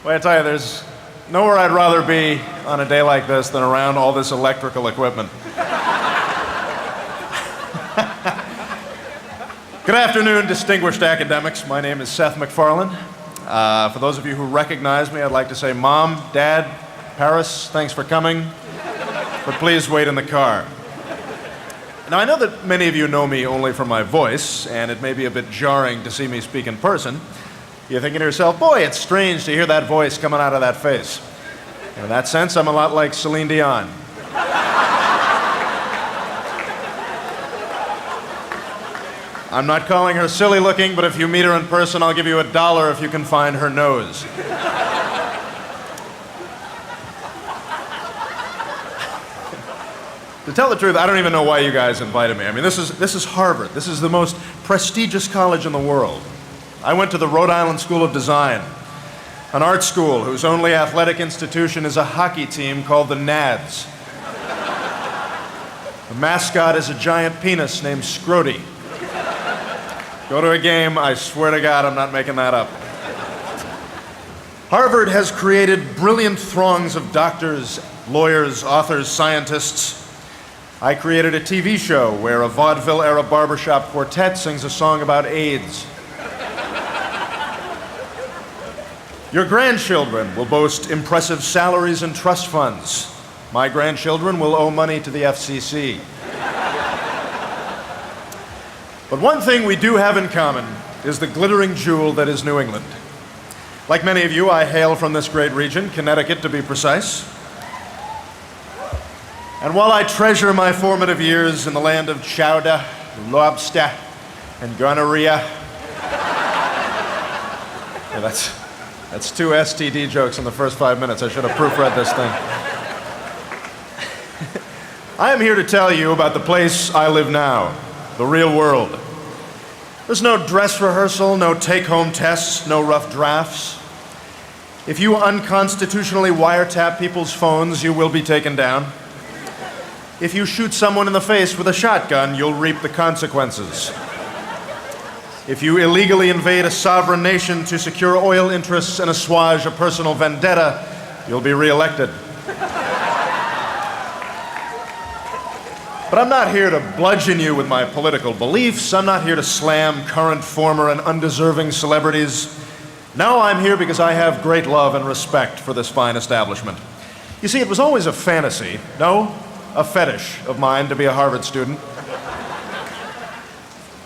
Well, I tell you, there's nowhere I'd rather be on a day like this than around all this electrical equipment. Good afternoon, distinguished academics. My name is Seth MacFarlane. For those of you who recognize me, I'd like to say, Mom, Dad, Paris, thanks for coming, but please wait in the car. Now, I know that many of you know me only from my voice, and it may be a bit jarring to see me speak in person. You're thinking to yourself, boy, it's strange to hear that voice coming out of that face. In that sense, I'm a lot like Celine Dion. I'm not calling her silly looking, but if you meet her in person, I'll give you $1 if you can find her nose. To tell the truth, I don't even know why you guys invited me. I mean, this is Harvard. This is the most prestigious college in the world. I went to the Rhode Island School of Design, an art school whose only athletic institution is a hockey team called the Nads. The mascot is a giant penis named Scrody. Go to a game, I swear to God, I'm not making that up. Harvard has created brilliant throngs of doctors, lawyers, authors, scientists. I created a TV show where a vaudeville-era barbershop quartet sings a song about AIDS. Your grandchildren will boast impressive salaries and trust funds. My grandchildren will owe money to the FCC. But one thing we do have in common is the glittering jewel that is New England. Like many of you, I hail from this great region, Connecticut to be precise. And while I treasure my formative years in the land of chowder, lobster, and gonorrhea, yeah, that's 2 STD jokes in the first 5 minutes. I should have proofread this thing. I am here to tell you about the place I live now, the real world. There's no dress rehearsal, no take-home tests, no rough drafts. If you unconstitutionally wiretap people's phones, you will be taken down. If you shoot someone in the face with a shotgun, you'll reap the consequences. If you illegally invade a sovereign nation to secure oil interests and assuage a personal vendetta, you'll be reelected. But I'm not here to bludgeon you with my political beliefs. I'm not here to slam current, former, and undeserving celebrities. No, I'm here because I have great love and respect for this fine establishment. You see, it was always a fantasy, no, a fetish of mine to be a Harvard student.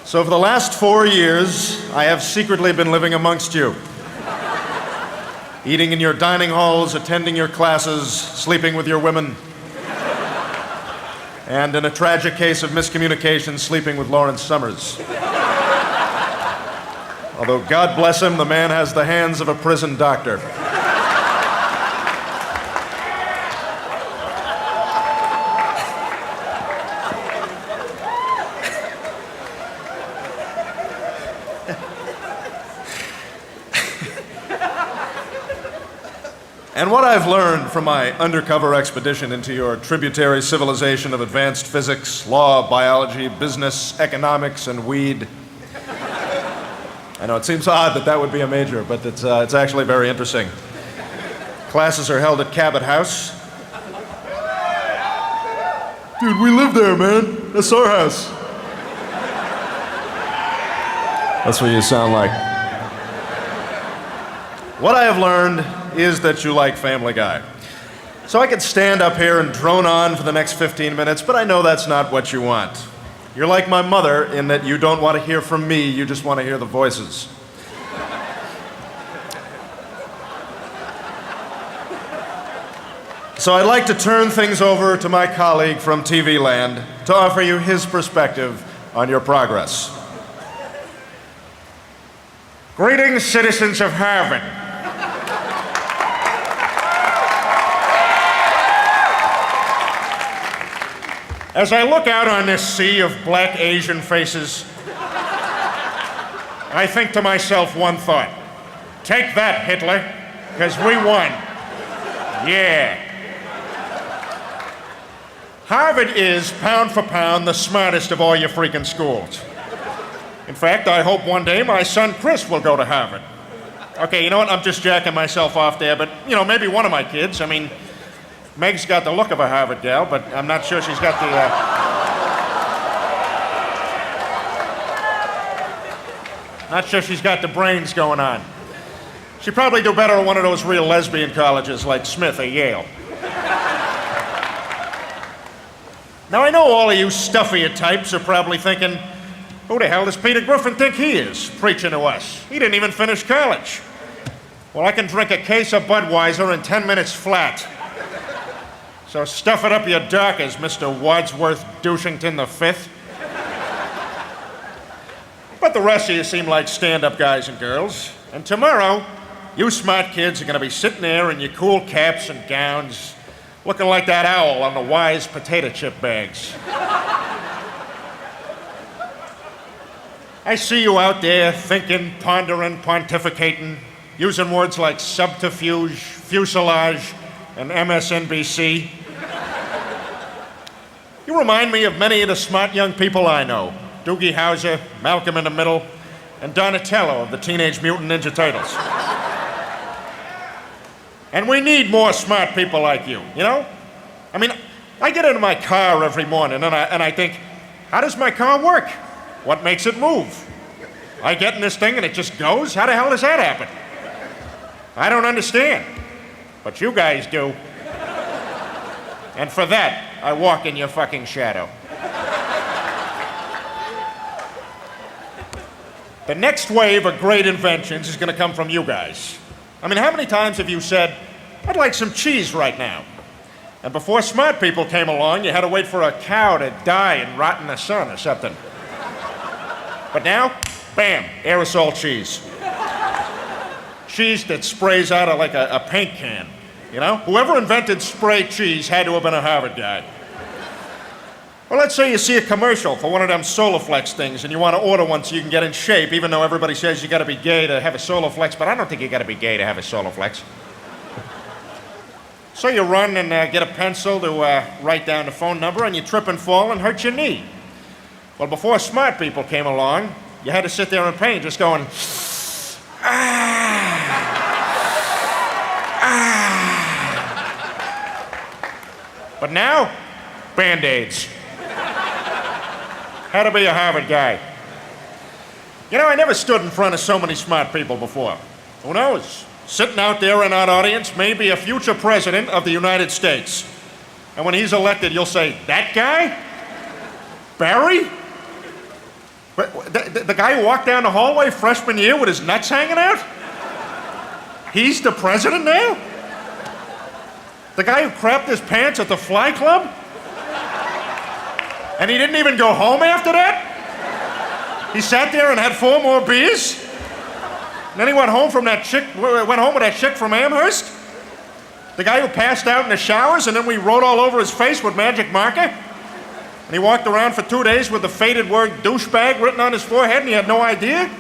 So for the last 4 years, I have secretly been living amongst you. Eating in your dining halls, attending your classes, sleeping with your women. And in a tragic case of miscommunication, sleeping with Lawrence Summers. Although, God bless him, the man has the hands of a prison doctor. And what I've learned from my undercover expedition into your tributary civilization of advanced physics, law, biology, business, economics, and weed. I know it seems odd that would be a major, but it's actually very interesting. Classes are held at Cabot House. Dude, we live there, man. That's our house. That's what you sound like. What I have learned is that you like Family Guy. So I could stand up here and drone on for the next 15 minutes, but I know that's not what you want. You're like my mother in that you don't want to hear from me, you just want to hear the voices. So I'd like to turn things over to my colleague from TV Land to offer you his perspective on your progress. Greetings, citizens of Harvard. As I look out on this sea of black Asian faces, I think to myself one thought. Take that, Hitler, because we won. Yeah. Harvard is, pound for pound, the smartest of all your freaking schools. In fact, I hope one day my son Chris will go to Harvard. Okay, you know what? I'm just jacking myself off there, but, you know, maybe one of my kids. I mean, Meg's got the look of a Harvard gal, but I'm not sure she's got the, not sure she's got the brains going on. She'd probably do better at one of those real lesbian colleges like Smith or Yale. Now, I know all of you stuffier types are probably thinking, who the hell does Peter Griffin think he is, preaching to us? He didn't even finish college. Well, I can drink a case of Budweiser in 10 minutes flat. So stuff it up your dockers, Mr. Wadsworth Douchington V. But the rest of you seem like stand-up guys and girls. And tomorrow, you smart kids are going to be sitting there in your cool caps and gowns, looking like that owl on the Wise potato chip bags. I see you out there thinking, pondering, pontificating, using words like subterfuge, fuselage, and MSNBC. You remind me of many of the smart young people I know. Doogie Howser, Malcolm in the Middle, and Donatello of the Teenage Mutant Ninja Turtles. And we need more smart people like you, you know? I mean, I get into my car every morning and I think, how does my car work? What makes it move? I get in this thing and it just goes? How the hell does that happen? I don't understand. But you guys do. And for that, I walk in your fucking shadow. The next wave of great inventions is going to come from you guys. I mean, how many times have you said, I'd like some cheese right now? And before smart people came along, you had to wait for a cow to die and rot in the sun or something. But now, bam, aerosol cheese. Cheese that sprays out of like a paint can, you know? Whoever invented spray cheese had to have been a Harvard guy. Well, let's say you see a commercial for one of them Solaflex things and you want to order one so you can get in shape, even though everybody says you got to be gay to have a Solaflex, but I don't think you got to be gay to have a Solaflex. So you run and get a pencil to write down the phone number, and you trip and fall and hurt your knee. Well, before smart people came along, you had to sit there in pain just going, But now, Band-Aids. Had to be a Harvard guy. You know, I never stood in front of so many smart people before. Who knows? Sitting out there in our audience may be a future president of the United States. And when he's elected, you'll say, that guy? Barry? The guy who walked down the hallway freshman year with his nuts hanging out? He's the president now? The guy who crapped his pants at the fly club? And he didn't even go home after that? He sat there and had 4 more beers? And then he went home with that chick from Amherst? The guy who passed out in the showers and then we wrote all over his face with magic marker? And he walked around for 2 days with the faded word douchebag written on his forehead and he had no idea?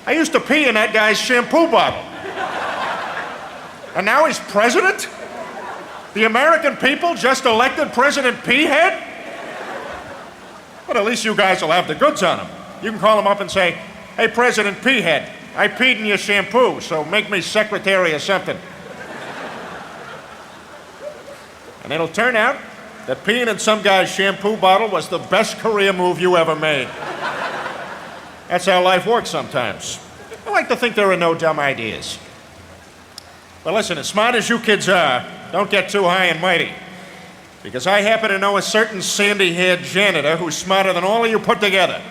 I used to pee in that guy's shampoo bottle. And now he's president? The American people just elected President Peahead? But at least you guys will have the goods on him. You can call him up and say, hey, President Peahead, I peed in your shampoo, so make me secretary or something. And it'll turn out that peeing in some guy's shampoo bottle was the best career move you ever made. That's how life works sometimes. I like to think there are no dumb ideas. But listen, as smart as you kids are, don't get too high and mighty. Because I happen to know a certain sandy-haired janitor who's smarter than all of you put together.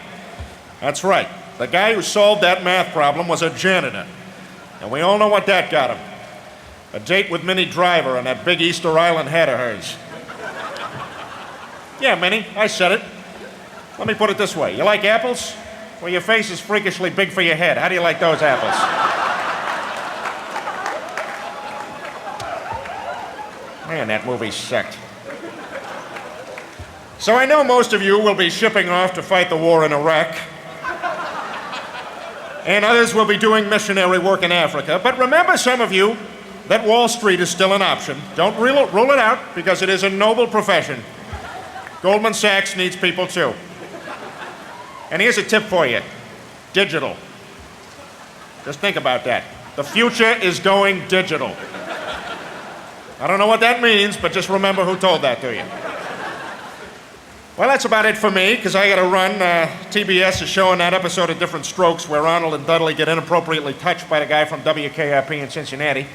That's right. The guy who solved that math problem was a janitor. And we all know what that got him. A date with Minnie Driver on that big Easter Island hat of hers. Yeah, Minnie, I said it. Let me put it this way. You like apples? Well, your face is freakishly big for your head. How do you like those apples? Man, that movie sucked. So I know most of you will be shipping off to fight the war in Iraq. And others will be doing missionary work in Africa. But remember, some of you, that Wall Street is still an option. Don't rule it out, because it is a noble profession. Goldman Sachs needs people too. And here's a tip for you. Digital. Just think about that. The future is going digital. I don't know what that means, but just remember who told that to you. Well, that's about it for me, because I got to run. TBS is showing that episode of Different Strokes where Arnold and Dudley get inappropriately touched by the guy from WKRP in Cincinnati.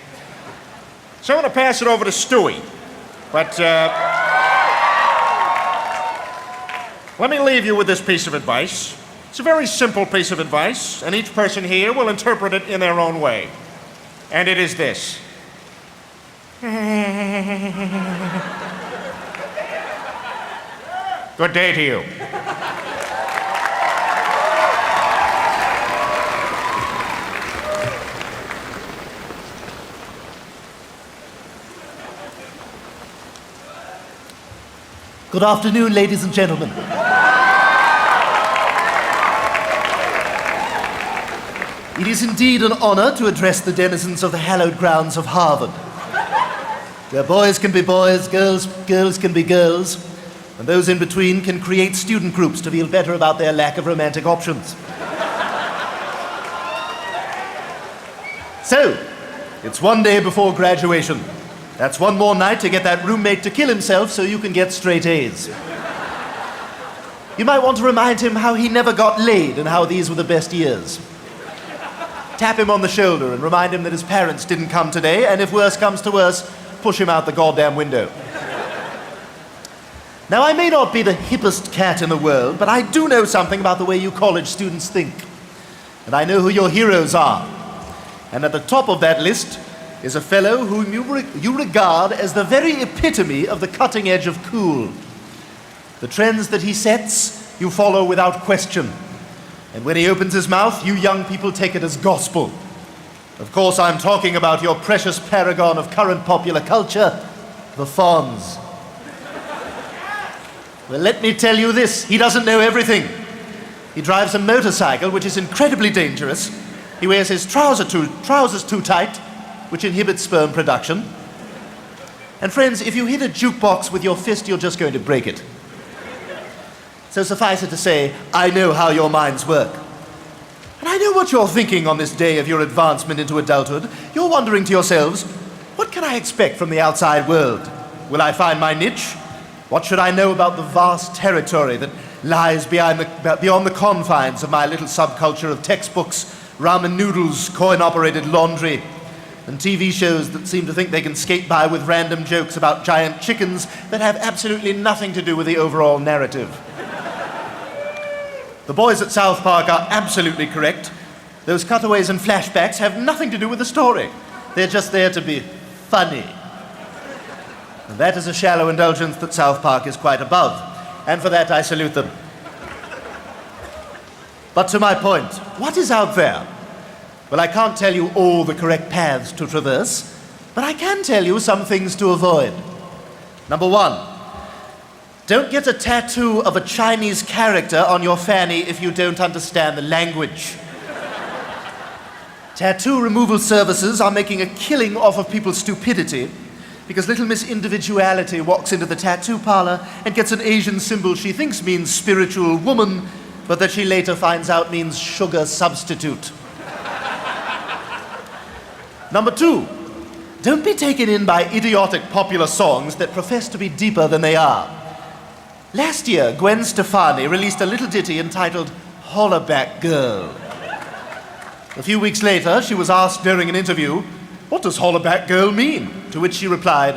So I'm going to pass it over to Stewie. But let me leave you with this piece of advice. It's a very simple piece of advice, and each person here will interpret it in their own way. And it is this. Good day to you. Good afternoon, ladies and gentlemen. It is indeed an honor to address the denizens of the hallowed grounds of Harvard, where boys can be boys, girls can be girls, and those in between can create student groups to feel better about their lack of romantic options. So, it's one day before graduation. That's one more night to get that roommate to kill himself so you can get straight A's. You might want to remind him how he never got laid and how these were the best years. Tap him on the shoulder and remind him that his parents didn't come today, and if worse comes to worse, push him out the goddamn window. Now, I may not be the hippest cat in the world, but I do know something about the way you college students think. And I know who your heroes are. And at the top of that list is a fellow whom you regard as the very epitome of the cutting edge of cool. The trends that he sets, you follow without question. And when he opens his mouth, you young people take it as gospel. Of course, I'm talking about your precious paragon of current popular culture, the Fonz. Well, let me tell you this, he doesn't know everything. He drives a motorcycle, which is incredibly dangerous. He wears his trousers too tight, which inhibits sperm production. And friends, if you hit a jukebox with your fist, you're just going to break it. So suffice it to say, I know how your minds work. And I know what you're thinking on this day of your advancement into adulthood. You're wondering to yourselves, what can I expect from the outside world? Will I find my niche? What should I know about the vast territory that lies beyond the confines of my little subculture of textbooks, ramen noodles, coin-operated laundry, and TV shows that seem to think they can skate by with random jokes about giant chickens that have absolutely nothing to do with the overall narrative? The boys at South Park are absolutely correct. Those cutaways and flashbacks have nothing to do with the story. They're just there to be funny. And that is a shallow indulgence that South Park is quite above. And for that, I salute them. But to my point, what is out there? Well, I can't tell you all the correct paths to traverse, but I can tell you some things to avoid. Number one, don't get a tattoo of a Chinese character on your fanny if you don't understand the language. Tattoo removal services are making a killing off of people's stupidity because little Miss Individuality walks into the tattoo parlor and gets an Asian symbol she thinks means spiritual woman, but that she later finds out means sugar substitute. Number two, don't be taken in by idiotic popular songs that profess to be deeper than they are. Last year, Gwen Stefani released a little ditty entitled Hollaback Girl. A few weeks later, she was asked during an interview, "What does Hollaback Girl mean?" To which she replied,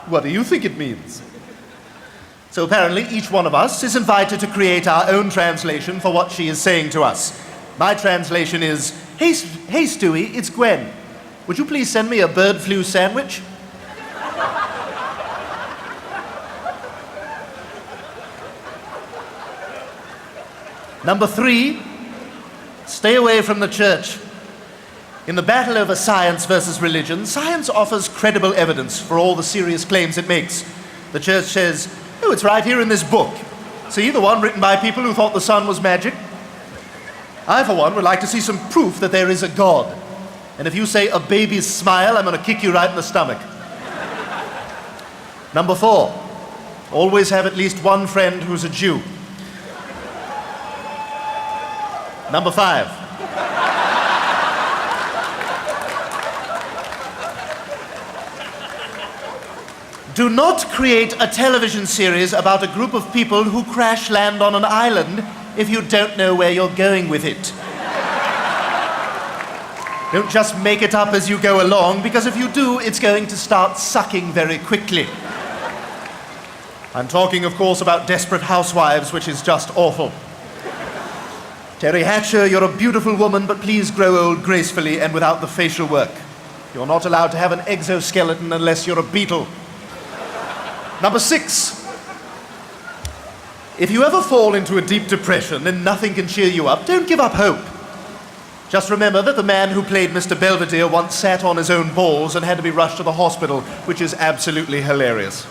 "What do you think it means?" So apparently, each one of us is invited to create our own translation for what she is saying to us. My translation is, hey Stewie, it's Gwen. Would you please send me a bird flu sandwich?" Number three, stay away from the church. In the battle over science versus religion, science offers credible evidence for all the serious claims it makes. The church says, "Oh, it's right here in this book. See, the one written by people who thought the sun was magic." I, for one, would like to see some proof that there is a God. And if you say a baby's smile, I'm going to kick you right in the stomach. Number four, always have at least one friend who's a Jew. Number five, Do not create a television series about a group of people who crash land on an island if you don't know where you're going with it. Don't just make it up as you go along, because if you do, it's going to start sucking very quickly. I'm talking, of course, about Desperate Housewives, which is just awful. Terry Hatcher, you're a beautiful woman, but please grow old gracefully and without the facial work. You're not allowed to have an exoskeleton unless you're a beetle. Number 6. If you ever fall into a deep depression and nothing can cheer you up, don't give up hope. Just remember that the man who played Mr. Belvedere once sat on his own balls and had to be rushed to the hospital, which is absolutely hilarious.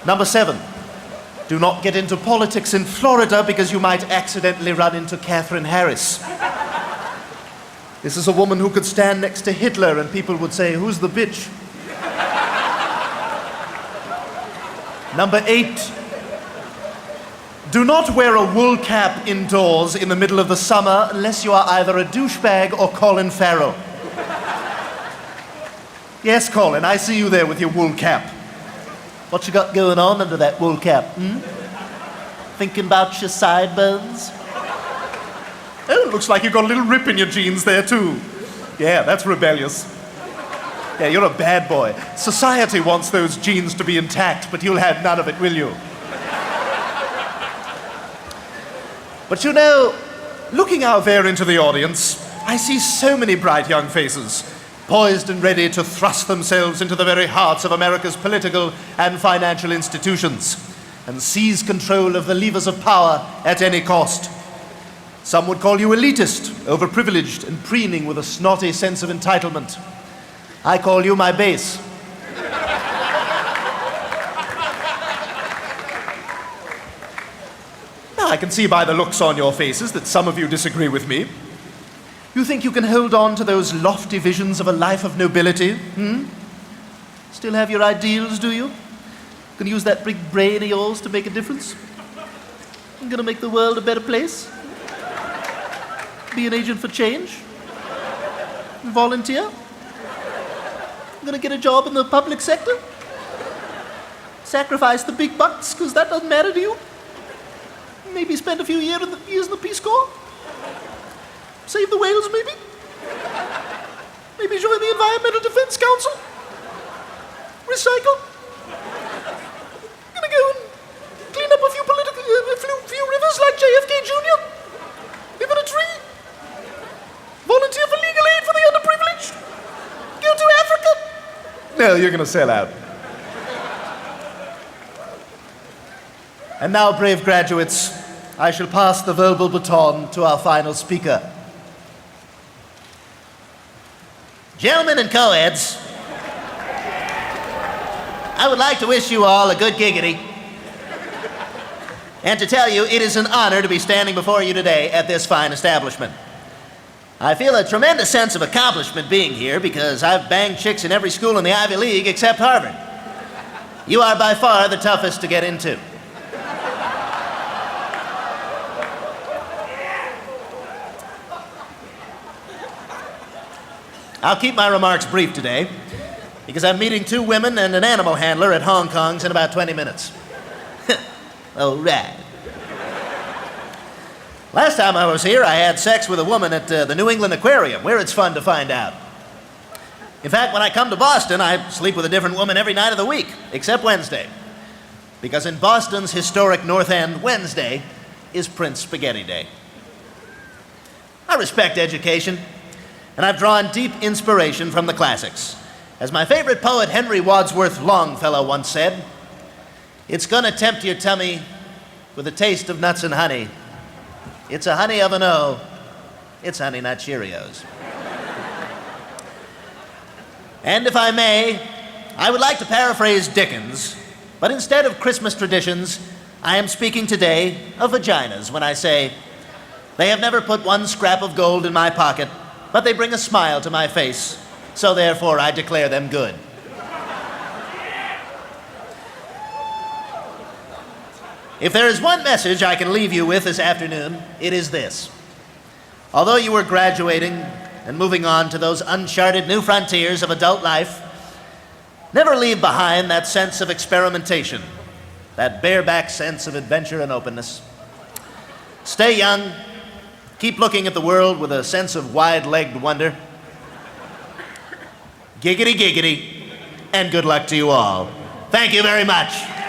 Number 7. Do not get into politics in Florida because you might accidentally run into Catherine Harris. This is a woman who could stand next to Hitler and people would say, "Who's the bitch?" Number 8. Do not wear a wool cap indoors in the middle of the summer unless you are either a douchebag or Colin Farrell. Yes, Colin, I see you there with your wool cap. What you got going on under that wool cap, Thinking about your sideburns? Oh, looks like you've got a little rip in your jeans there, too. Yeah, that's rebellious. Yeah, you're a bad boy. Society wants those genes to be intact, but you'll have none of it, will you? But you know, looking out there into the audience, I see so many bright young faces, poised and ready to thrust themselves into the very hearts of America's political and financial institutions and seize control of the levers of power at any cost. Some would call you elitist, overprivileged, and preening with a snotty sense of entitlement. I call you my base. Now, I can see by the looks on your faces that some of you disagree with me. You think you can hold on to those lofty visions of a life of nobility? Still have your ideals, do you? Gonna use that big brain of yours to make a difference? I'm gonna make the world a better place? Be an agent for change? Volunteer? I'm gonna get a job in the public sector? Sacrifice the big bucks because that doesn't matter to you? Maybe spend a few years in the Peace Corps? Save the whales, maybe? Maybe join the Environmental Defense Council? Recycle? Gonna go and clean up a few few rivers like JFK Jr.? Live in a tree? Volunteer for legal aid for the underprivileged? Go to Africa? No, you're gonna sell out. And now, brave graduates, I shall pass the verbal baton to our final speaker. Gentlemen and co-eds, I would like to wish you all a good giggity and to tell you it is an honor to be standing before you today at this fine establishment. I feel a tremendous sense of accomplishment being here because I've banged chicks in every school in the Ivy League except Harvard. You are by far the toughest to get into. I'll keep my remarks brief today because I'm meeting 2 women and an animal handler at Hong Kong's in about 20 minutes. All right. Last time I was here, I had sex with a woman at the New England Aquarium, where it's fun to find out. In fact, when I come to Boston, I sleep with a different woman every night of the week, except Wednesday. Because in Boston's historic North End, Wednesday is Prince Spaghetti Day. I respect education, and I've drawn deep inspiration from the classics. As my favorite poet Henry Wadsworth Longfellow once said, "It's gonna tempt your tummy with a taste of nuts and honey. It's a honey of an O. It's Honey Nut Cheerios." And if I may, I would like to paraphrase Dickens, but instead of Christmas traditions, I am speaking today of vaginas when I say, "They have never put one scrap of gold in my pocket, but they bring a smile to my face, so therefore I declare them good." If there is one message I can leave you with this afternoon, it is this. Although you were graduating and moving on to those uncharted new frontiers of adult life, Never leave behind that sense of experimentation, that bareback sense of adventure and openness. Stay young. Keep looking at the world with a sense of wide-legged wonder. Giggity, giggity, and good luck to you all. Thank you very much.